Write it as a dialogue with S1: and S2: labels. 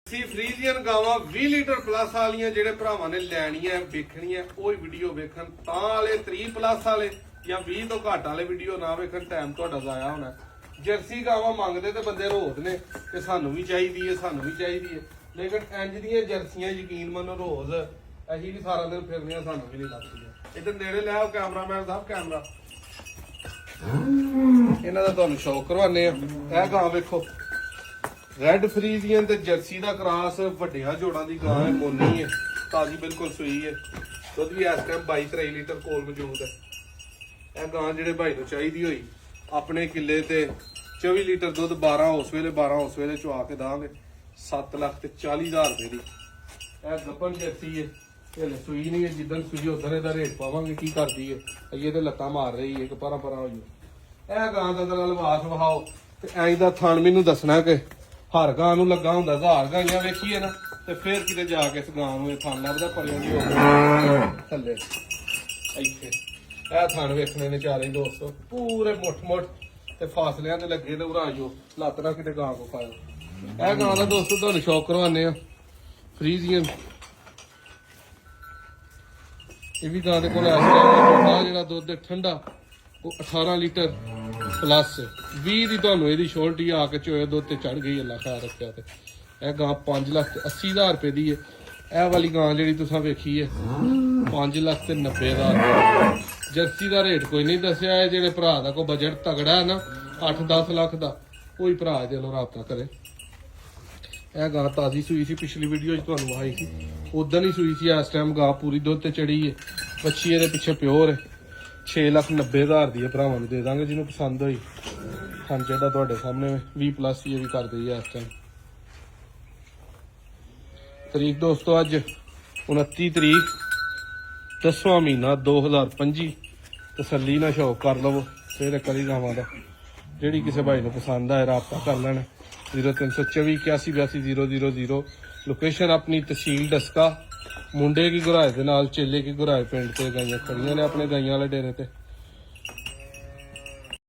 S1: Friesian ਗਾਵਾਂ 20 litre plus ਵਾਲੀਆਂ ਜਿਹੜੇ ਭਰਾਵਾਂ ਨੇ ਲੈਣੀਆਂ ਵੇਖਣੀਆਂ ਉਹ ਹੀ ਵੀਡੀਓ ਵੇਖਣ। ਤਾਂ ਵਾਲੇ 30 ਪਲੱਸ ਵਾਲੇ ਜਾਂ 20 ਤੋਂ ਘੱਟ ਵਾਲੇ ਵੀਡੀਓ ਨਾ ਵੇਖਣ, ਟਾਈਮ ਤੁਹਾਡਾ ਜ਼ਾਇਆ ਹੋਣਾ। ਜਰਸੀ ਗਾਵਾਂ ਮੰਗਦੇ ਤੇ ਬੰਦੇ ਰੋਜ਼ ਨੇ ਕਿ ਸਾਨੂੰ ਵੀ ਚਾਹੀਦੀ ਹੈ, ਸਾਨੂੰ ਵੀ ਚਾਹੀਦੀ ਹੈ। ਲੇਕਿਨ ਇੰਜ ਦੀਆਂ ਜਰਸੀਆਂ ਯਕੀਨ ਮੰਨੋ ਰੋਜ਼ ਅਸੀਂ ਵੀ ਸਾਰਾ ਦਿਨ ਫਿਰਦੇ ਹਾਂ, ਸਾਨੂੰ ਵੀ ਨਹੀਂ ਲੱਗਦੀਆਂ। ਇੱਧਰ ਨੇੜੇ ਲੈ ਆਓ ਕੈਮਰਾਮੈਨ ਸਾਹਿਬ, ਕੈਮਰਾ ਇਹਨਾਂ ਦਾ ਤੁਹਾਨੂੰ ਸ਼ੌਕ ਕਰਵਾਨੇ ਆ। ਇਹ ਗਾਂ ਵੇਖੋ, ਰੈੱਡ ਫਰੀਜ਼ੀਅਨ ਤੇ ਜਰਸੀ ਦਾ ਕ੍ਰਾਸ, ਵੱਡਿਆਂ ਜੋੜਾਂ ਦੀ ਗਾਂ ਹੈ, ਮੋਨੀ ਹੈ, ਤਾਜ਼ੀ ਬਿਲਕੁਲ ਸੂਈ ਹੈ। ਦੁੱਧ ਵੀ ਇਸ ਟਾਈਮ 22-23 ਲੀਟਰ ਕੋਲ ਮੌਜੂਦ ਹੈ। ਇਹ ਗਾਂ ਜਿਹੜੇ ਭਾਈ ਨੂੰ ਚਾਹੀਦੀ ਹੋਈ ਆਪਣੇ ਕਿੱਲੇ ਤੇ 24 ਲੀਟਰ ਦੁੱਧ 12 ਉਸ ਵੇਲੇ ਚੁਆ ਕੇ ਦਾਂਗੇ 7,40,000 ਰੁਪਏ ਦੀ। ਇਹ ਗੱਪਨ ਜਰਸੀ ਹੈ, ਹਲੇ ਸੂਈ ਨਹੀਂ ਹੈ। ਜਿੱਦਣ ਸੂਈ ਉਧਰ ਇਹਦਾ ਰੇਟ ਪਾਵਾਂਗੇ। ਕੀ ਕਰਦੀ ਹੈ ਅਈਏ ਤੇ ਲੱਤਾਂ ਮਾਰ ਰਹੀ ਹੈ, ਇੱਕ ਪਰਾਂ ਹੋ ਜੂ। ਇਹ ਗਾਂ ਦਾ ਨਾਲ ਲਿਬਾਸ ਵਿਖਾਓ ਤੇ ਐਂ ਦਾ ਥਣ ਮੈਨੂੰ ਦੱਸਣਾ ਕਿ ਹਰ ਗਾਂ ਨੂੰ ਲੱਗਾ ਹੁੰਦਾ 1000 ਗਾਈਆਂ ਵੇਖੀਏ ਨਾ ਤੇ ਫੇਰ ਕਿਤੇ ਜਾ ਕੇ ਇਸ ਗਾਂ ਨੂੰ ਇਹ ਥਣ ਲੱਭਦਾ ਪਰਿਆਂ ਦੀ ਹੋ ਥੱਲੇ ਇੱਥੇ। ਇਹ ਥਣ ਵੇਖਣੇ ਨੇ ਚਾਰੇ ਦੋਸਤੋ, ਪੂਰੇ ਮੁੱਠ ਤੇ ਫਾਸਲਿਆਂ ਤੇ ਲੱਗੇ ਤੇ ਉਰਾਜੋ ਲੱਤ ਨਾ ਕਿਤੇ ਗਾਂ ਕੋ ਖਾਓ। ਇਹ ਗਾਂ ਦਾ ਦੋਸਤੋ ਤੁਹਾਨੂੰ ਸ਼ੌਕ ਕਰਵਾਨੇ ਆ ਫਰੀਜ਼ੀਅਨ। ਇਹ ਵੀ ਗਾਂ ਦੇ ਕੋਲ ਆ ਜਿਹੜਾ ਦੁੱਧ ਠੰਡਾ ਉਹ 18 ਲੀਟਰ ਪਲੱਸ 20 ਦੀ ਤੁਹਾਨੂੰ ਇਹਦੀ ਸ਼ੋਰਟੀ ਆ ਕੇ ਚੋਏ ਦੁੱਧ ਤੇ ਚੜ ਗਈ। ਅੱਲਾ ਖਿਆਲ ਰੱਖਿਆ ਤੇ ਇਹ ਗਾਂ 5,80,000 ਰੁਪਏ ਦੀ ਹੈ। ਇਹ ਵਾਲੀ ਗਾਂ ਜਿਹੜੀ ਤੁਸੀਂ ਵੇਖੀ ਹੈ 5,90,000। ਜਰਸੀ ਦਾ ਰੇਟ ਕੋਈ ਨਹੀਂ ਦੱਸਿਆ। ਇਹ ਜਿਹੜੇ ਭਰਾ ਦਾ ਕੋਈ ਬਜਟ ਤਗੜਾ ਹੈ ਨਾ 8-10 ਲੱਖ ਦਾ, ਕੋਈ ਭਰਾ ਦੇ ਨਾਲ ਰਾਬਤਾ ਕਰੇ। ਇਹ ਗਾਂ ਤਾਜ਼ੀ ਸੂਈ ਸੀ, ਪਿਛਲੀ ਵੀਡੀਓ 'ਚ ਤੁਹਾਨੂੰ ਆਈ ਸੀ, ਉਦੋਂ ਹੀ ਸੂਈ ਸੀ। ਇਸ ਟਾਈਮ ਗਾਂ ਪੂਰੀ ਦੁੱਧ ਤੇ ਚੜੀ ਹੈ। ਬੱਚੀ ਇਹਦੇ ਪਿੱਛੇ ਪਿਓਰ ਹੈ। 6,90,000 ਦੀ ਹੈ। ਭਰਾਵਾਂ ਨੂੰ ਦੇ ਦਾਂਗੇ ਜਿਹਨੂੰ ਪਸੰਦ ਹੋਈ। ਹਾਂ ਜਿਹੜਾ ਤੁਹਾਡੇ ਸਾਹਮਣੇ 20 ਪਲੱਸ ਹੀ ਇਹ ਵੀ ਕਰ ਦਈ ਹੈ ਇਸ ਟਾਈਮ। ਤਰੀਕ ਦੋਸਤੋ ਅੱਜ 29 ਤਰੀਕ 10ਵਾਂ ਮਹੀਨਾ 2025। ਤਸੱਲੀ ਨਾਲ ਸ਼ੌਕ ਕਰ ਲਵੋ ਫਿਰ ਕਰੀ ਗਾਵਾਂ ਦਾ। ਜਿਹੜੀ ਕਿਸੇ ਭਾਈ ਨੂੰ ਪਸੰਦ ਆਏ ਰਾਬਤਾ ਕਰ ਲੈਣ। 0324 8182 000। ਲੋਕੇਸ਼ਨ ਆਪਣੀ ਤਹਿਸੀਲ ਡਸਕਾ। ਮੁੰਡੇ ਕੀ ਗੁਰਾਏ ਦੇ ਨਾਲ ਚੇਲੇ ਕੀ ਗੁਰਾਏ ਪਿੰਡ ਤੇ ਗਾਈਆਂ ਖੜੀਆਂ ਨੇ ਆਪਣੇ ਗਾਈਆਂ ਵਾਲੇ ਡੇਰੇ ਤੇ।